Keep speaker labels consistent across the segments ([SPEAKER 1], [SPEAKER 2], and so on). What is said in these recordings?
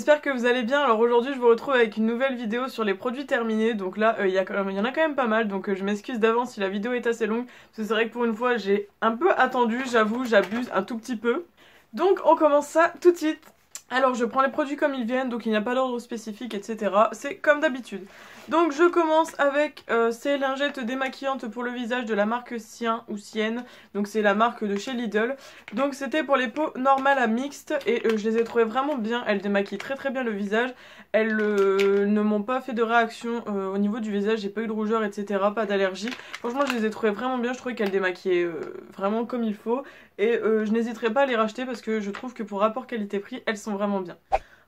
[SPEAKER 1] j'espère que vous allez bien. Alors aujourd'hui je vous retrouve avec une nouvelle vidéo sur les produits terminés. Donc là il y en a quand même pas mal, donc je m'excuse d'avance si la vidéo est assez longue. Parce que c'est vrai que pour une fois j'ai un peu attendu, j'avoue, j'abuse un tout petit peu. Donc on commence ça tout de suite. Alors je prends les produits comme ils viennent, donc il n'y a pas d'ordre spécifique, etc. C'est comme d'habitude. Donc je commence avec ces lingettes démaquillantes pour le visage de la marque Sien ou Sienne. Donc c'est la marque de chez Lidl. Donc c'était pour les peaux normales à mixtes et je les ai trouvées vraiment bien. Elles démaquillent très très bien le visage. Elles ne m'ont pas fait de réaction au niveau du visage, j'ai pas eu de rougeur, etc. Pas d'allergie. Franchement je les ai trouvées vraiment bien, je trouvais qu'elles démaquillaient vraiment comme il faut. Et je n'hésiterai pas à les racheter parce que je trouve que pour rapport qualité-prix, elles sont vraiment bien.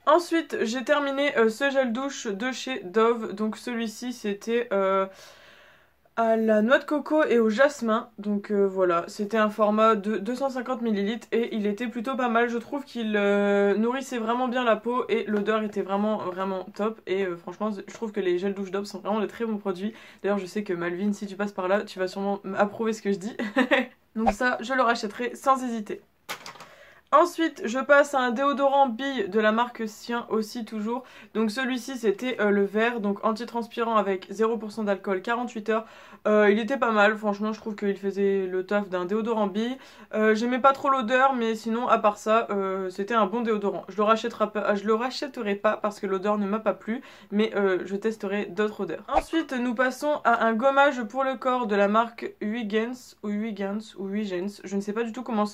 [SPEAKER 1] Ensuite, j'ai terminé ce gel douche de chez Dove. Donc celui-ci, c'était à la noix de coco et au jasmin. Donc voilà, c'était un format de 250 ml et il était plutôt pas mal. Je trouve qu'il nourrissait vraiment bien la peau et l'odeur était vraiment top. Et franchement, je trouve que les gels douche Dove sont vraiment de très bons produits. D'ailleurs, je sais que Malvin, si tu passes par là, tu vas sûrement approuver ce que je dis. Donc ça, je le rachèterai sans hésiter. Ensuite, je passe à un déodorant bille de la marque Sien aussi toujours. Donc celui-ci c'était le vert, donc antitranspirant avec 0% d'alcool, 48 heures. Il était pas mal, franchement je trouve qu'il faisait le taf d'un déodorant bille. J'aimais pas trop l'odeur, mais sinon à part ça, c'était un bon déodorant. Je le rachèterai pas parce que l'odeur ne m'a pas plu, mais je testerai d'autres odeurs. Ensuite, nous passons à un gommage pour le corps de la marque Huygens ou Huygens. Je ne sais pas du tout comment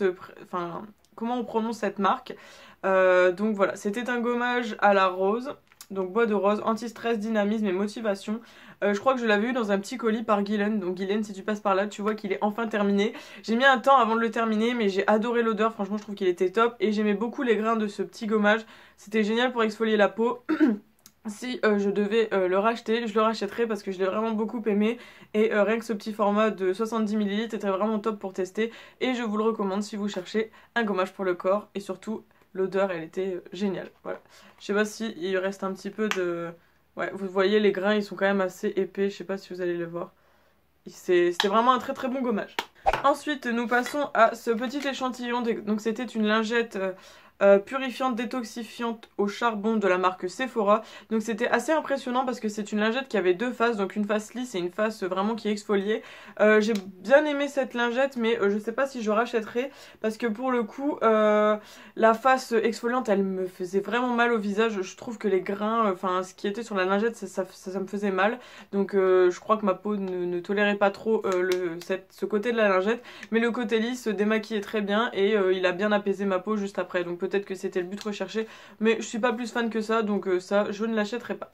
[SPEAKER 1] on prononce cette marque. Donc voilà, c'était un gommage à la rose, donc bois de rose, anti-stress, dynamisme et motivation. Je crois que je l'avais eu dans un petit colis par Guylaine, donc Guylaine, si tu passes par là, tu vois qu'il est enfin terminé. J'ai mis un temps avant de le terminer, mais j'ai adoré l'odeur, franchement je trouve qu'il était top. Et j'aimais beaucoup les grains de ce petit gommage, c'était génial pour exfolier la peau. Si je devais le racheter, je le rachèterais parce que je l'ai vraiment beaucoup aimé. Et rien que ce petit format de 70 ml était vraiment top pour tester. Et je vous le recommande si vous cherchez un gommage pour le corps. Et surtout, l'odeur, elle était géniale. Voilà. Je sais pas si il reste un petit peu de... Ouais, vous voyez, les grains, ils sont quand même assez épais. Je sais pas si vous allez le voir. C'était vraiment un très très bon gommage. Ensuite, nous passons à ce petit échantillon. Donc c'était une lingette... purifiante détoxifiante au charbon de la marque Sephora. Donc c'était assez impressionnant parce que c'est une lingette qui avait deux faces, donc une face lisse et une face vraiment qui exfoliait. J'ai bien aimé cette lingette, mais je sais pas si je rachèterai parce que pour le coup la face exfoliante elle me faisait vraiment mal au visage. Je trouve que les grains, enfin ce qui était sur la lingette ça me faisait mal, donc je crois que ma peau ne tolérait pas trop ce côté de la lingette, mais le côté lisse se démaquillait très bien et il a bien apaisé ma peau juste après, donc peut-être que c'était le but recherché, mais je suis pas plus fan que ça, donc ça je ne l'achèterai pas.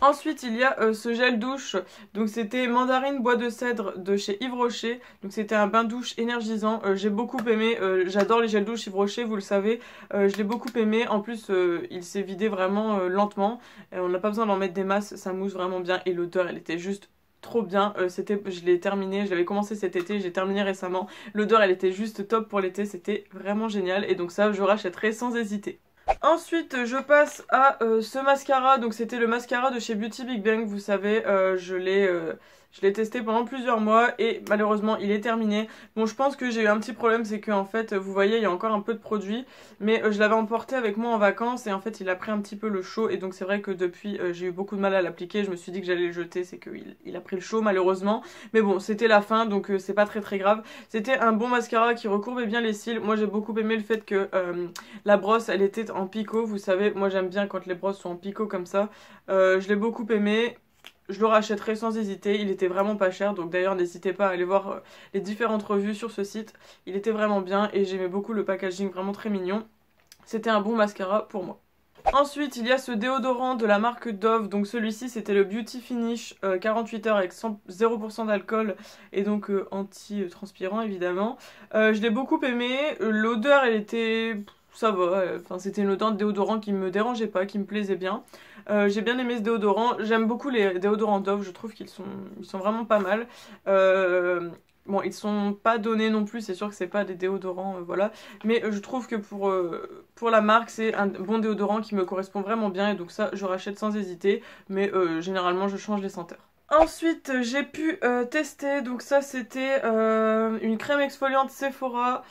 [SPEAKER 1] Ensuite il y a ce gel douche, donc c'était mandarine bois de cèdre de chez Yves Rocher, donc c'était un bain douche énergisant, j'ai beaucoup aimé, j'adore les gels douche Yves Rocher, vous le savez, je l'ai beaucoup aimé, en plus il s'est vidé vraiment lentement, on n'a pas besoin d'en mettre des masses, ça mousse vraiment bien et l'odeur elle était juste trop bien. Je l'ai terminé, je l'avais commencé cet été, j'ai terminé récemment. L'odeur elle était juste top pour l'été, c'était vraiment génial et donc ça je rachèterai sans hésiter. Ensuite je passe à ce mascara, donc c'était le mascara de chez Beauty Big Bang, vous savez, je l'ai testé pendant plusieurs mois et malheureusement il est terminé. Bon, je pense que j'ai eu un petit problème, c'est que en fait vous voyez il y a encore un peu de produit, mais je l'avais emporté avec moi en vacances et en fait il a pris un petit peu le chaud et donc c'est vrai que depuis j'ai eu beaucoup de mal à l'appliquer. Je me suis dit que j'allais le jeter, c'est qu'il a pris le chaud malheureusement, mais bon c'était la fin donc c'est pas très grave. C'était un bon mascara qui recourbait bien les cils. Moi j'ai beaucoup aimé le fait que la brosse elle était en picot, vous savez moi j'aime bien quand les brosses sont en picot comme ça. Je l'ai beaucoup aimé. Je le rachèterai sans hésiter, il était vraiment pas cher, donc d'ailleurs n'hésitez pas à aller voir les différentes revues sur ce site. Il était vraiment bien et j'aimais beaucoup le packaging, vraiment très mignon. C'était un bon mascara pour moi. Ensuite il y a ce déodorant de la marque Dove, donc celui-ci c'était le Beauty Finish 48 heures avec 0% d'alcool et donc anti-transpirant évidemment. Je l'ai beaucoup aimé, l'odeur elle était... ça va, enfin c'était une odeur de déodorant qui me dérangeait pas, qui me plaisait bien. J'ai bien aimé ce déodorant, j'aime beaucoup les déodorants Dove, je trouve qu'ils sont vraiment pas mal. Bon, ils sont pas donnés non plus, c'est sûr que c'est pas des déodorants, voilà. Mais je trouve que pour la marque, c'est un bon déodorant qui me correspond vraiment bien et donc ça, je rachète sans hésiter. Mais généralement, je change les senteurs. Ensuite j'ai pu tester, donc ça c'était une crème exfoliante Sephora,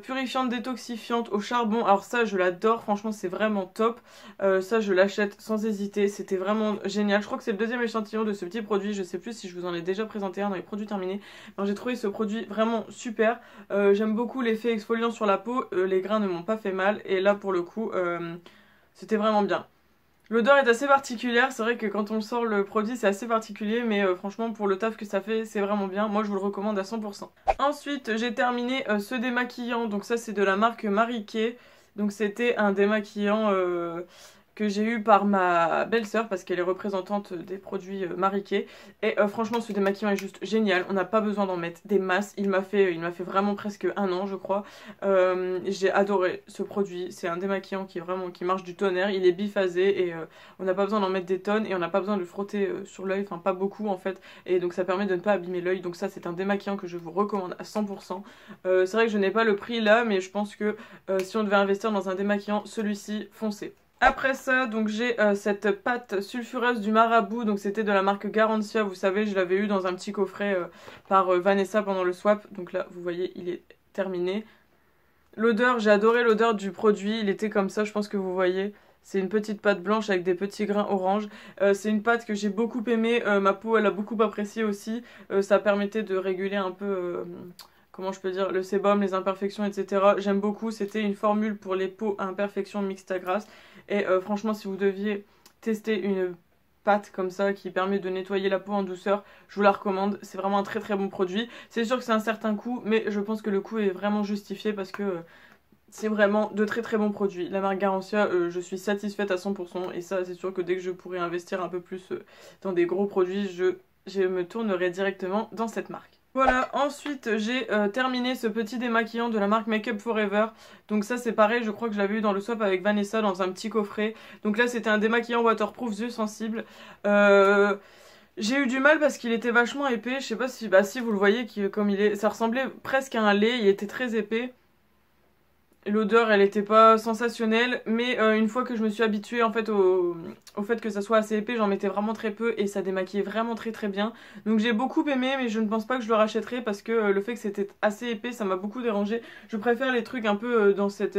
[SPEAKER 1] purifiante détoxifiante au charbon. Alors ça je l'adore, franchement c'est vraiment top. Ça je l'achète sans hésiter, c'était vraiment génial. Je crois que c'est le deuxième échantillon de ce petit produit, je sais plus si je vous en ai déjà présenté un dans les produits terminés. J'ai trouvé ce produit vraiment super, j'aime beaucoup l'effet exfoliant sur la peau, les grains ne m'ont pas fait mal et là pour le coup c'était vraiment bien. L'odeur est assez particulière, c'est vrai que quand on sort le produit c'est assez particulier, mais franchement pour le taf que ça fait c'est vraiment bien, moi je vous le recommande à 100%. Ensuite j'ai terminé ce démaquillant, donc ça c'est de la marque Marie Kay, donc c'était un démaquillant que j'ai eu par ma belle-sœur parce qu'elle est représentante des produits Marie Kay. Et franchement ce démaquillant est juste génial, on n'a pas besoin d'en mettre des masses, il m'a fait vraiment presque un an je crois. J'ai adoré ce produit, c'est un démaquillant qui marche du tonnerre, il est biphasé et on n'a pas besoin d'en mettre des tonnes et on n'a pas besoin de le frotter sur l'œil, enfin pas beaucoup en fait, et donc ça permet de ne pas abîmer l'œil, donc ça c'est un démaquillant que je vous recommande à 100%. C'est vrai que je n'ai pas le prix là, mais je pense que si on devait investir dans un démaquillant, celui-ci, foncez. Après ça, donc j'ai cette pâte sulfureuse du Marabout, donc c'était de la marque Garancia, vous savez, je l'avais eu dans un petit coffret par Vanessa pendant le swap, donc là, vous voyez, il est terminé. L'odeur, j'ai adoré l'odeur du produit, il était comme ça, je pense que vous voyez. C'est une petite pâte blanche avec des petits grains orange. C'est une pâte que j'ai beaucoup aimée, ma peau elle a beaucoup apprécié aussi. Ça permettait de réguler un peu... comment je peux dire, le sébum, les imperfections, etc. J'aime beaucoup, c'était une formule pour les peaux à imperfections mixtes à grasses. Et franchement, si vous deviez tester une pâte comme ça qui permet de nettoyer la peau en douceur, je vous la recommande. C'est vraiment un très très bon produit. C'est sûr que c'est un certain coût, mais je pense que le coût est vraiment justifié parce que c'est vraiment de très très bons produits. La marque Garancia, je suis satisfaite à 100% et ça, c'est sûr que dès que je pourrai investir un peu plus dans des gros produits, je me tournerai directement dans cette marque. Voilà, ensuite j'ai terminé ce petit démaquillant de la marque Make Up Forever. Donc ça c'est pareil, je crois que je l'avais eu dans le swap avec Vanessa dans un petit coffret. Donc là c'était un démaquillant waterproof yeux sensibles. J'ai eu du mal parce qu'il était vachement épais. Je sais pas si, si vous le voyez, comme il est, ça ressemblait presque à un lait, il était très épais. L'odeur elle était pas sensationnelle, mais une fois que je me suis habituée en fait au fait que ça soit assez épais, j'en mettais vraiment très peu et ça démaquillait vraiment très très bien. Donc j'ai beaucoup aimé, mais je ne pense pas que je le rachèterai parce que le fait que c'était assez épais ça m'a beaucoup dérangé. Je préfère les trucs un peu dans cet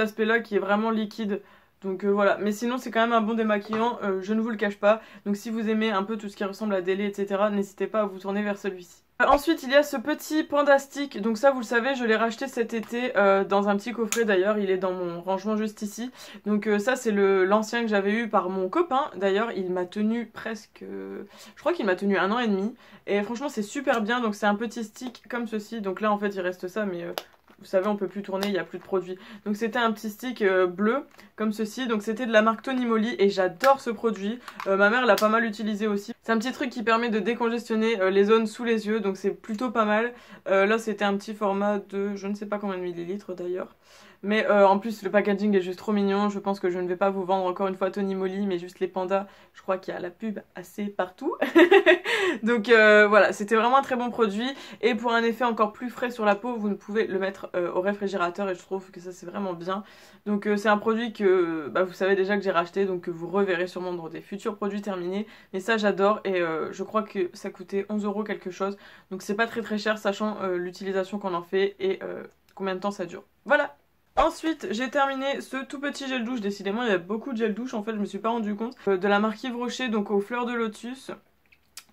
[SPEAKER 1] aspect là qui est vraiment liquide. Donc voilà, mais sinon c'est quand même un bon démaquillant, je ne vous le cache pas. Donc si vous aimez un peu tout ce qui ressemble à des laits, etc., n'hésitez pas à vous tourner vers celui-ci. Ensuite il y a ce petit panda stick, donc ça vous le savez je l'ai racheté cet été dans un petit coffret d'ailleurs, il est dans mon rangement juste ici. Donc ça c'est l'ancien que j'avais eu par mon copain, d'ailleurs il m'a tenu presque, je crois qu'il m'a tenu 1 an et demi. Et franchement c'est super bien, donc c'est un petit stick comme ceci, donc là en fait il reste ça mais... vous savez on peut plus tourner, il n'y a plus de produit. Donc c'était un petit stick bleu comme ceci, donc c'était de la marque Tony Moly et j'adore ce produit. Ma mère l'a pas mal utilisé aussi. C'est un petit truc qui permet de décongestionner les zones sous les yeux, donc c'est plutôt pas mal. Là c'était un petit format de je ne sais pas combien de millilitres d'ailleurs. Mais en plus le packaging est juste trop mignon, je pense que je ne vais pas vous vendre encore une fois Tony Moly, mais juste les pandas, je crois qu'il y a la pub assez partout. Donc voilà, c'était vraiment un très bon produit, et pour un effet encore plus frais sur la peau, vous pouvez le mettre au réfrigérateur, et je trouve que ça c'est vraiment bien. Donc c'est un produit que vous savez déjà que j'ai racheté, donc que vous reverrez sûrement dans des futurs produits terminés, mais ça j'adore, et je crois que ça coûtait 11 € quelque chose, donc c'est pas très très cher sachant l'utilisation qu'on en fait et combien de temps ça dure. Voilà. Ensuite, j'ai terminé ce tout petit gel douche. Décidément, il y a beaucoup de gel douche, en fait, je me suis pas rendu compte. De la marque Yves Rocher, donc aux fleurs de lotus.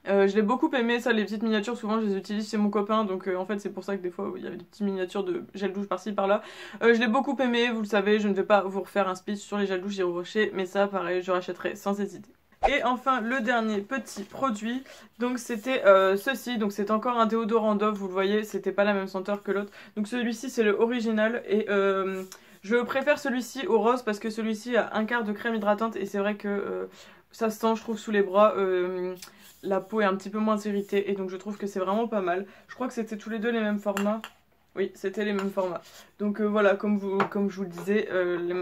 [SPEAKER 1] Je l'ai beaucoup aimé, ça, les petites miniatures, souvent je les utilise chez mon copain, donc en fait c'est pour ça que des fois il y avait des petites miniatures de gel douche par-ci par-là. Je l'ai beaucoup aimé, vous le savez, je ne vais pas vous refaire un speech sur les gel douche Yves Rocher, mais ça pareil, je rachèterai sans hésiter. Et enfin le dernier petit produit, donc c'était ceci, donc c'est encore un déodorant Dove, vous le voyez, c'était pas la même senteur que l'autre. Donc celui-ci c'est le original et je préfère celui-ci au rose parce que celui-ci a un quart de crème hydratante et c'est vrai que ça se sent je trouve sous les bras, la peau est un petit peu moins irritée et donc je trouve que c'est vraiment pas mal. Je crois que c'était tous les deux les mêmes formats. Oui, c'était les mêmes formats. Donc voilà, comme je vous le disais,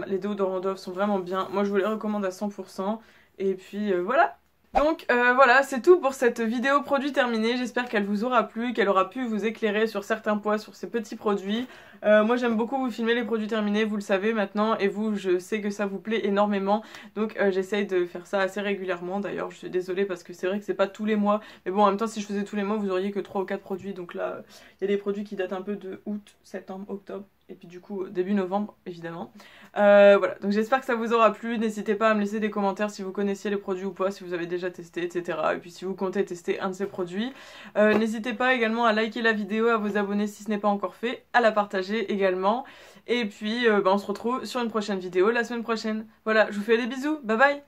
[SPEAKER 1] les déodorants Dove sont vraiment bien. Moi je vous les recommande à 100%. Et puis voilà. Donc voilà, c'est tout pour cette vidéo produit terminée. J'espère qu'elle vous aura plu, qu'elle aura pu vous éclairer sur certains points, sur ces petits produits. Moi j'aime beaucoup vous filmer les produits terminés, vous le savez maintenant, et vous, je sais que ça vous plaît énormément. Donc j'essaye de faire ça assez régulièrement. D'ailleurs je suis désolée parce que c'est vrai que c'est pas tous les mois, mais bon en même temps si je faisais tous les mois vous auriez que 3 ou 4 produits. Donc là il y a des produits qui datent un peu de août, septembre, octobre. Et puis du coup début novembre évidemment. Voilà, donc j'espère que ça vous aura plu. N'hésitez pas à me laisser des commentaires si vous connaissiez les produits ou pas, si vous avez déjà testé, etc. Et puis si vous comptez tester un de ces produits. N'hésitez pas également à liker la vidéo, à vous abonner si ce n'est pas encore fait, à la partager également. Et puis on se retrouve sur une prochaine vidéo la semaine prochaine. Voilà, je vous fais des bisous, bye bye.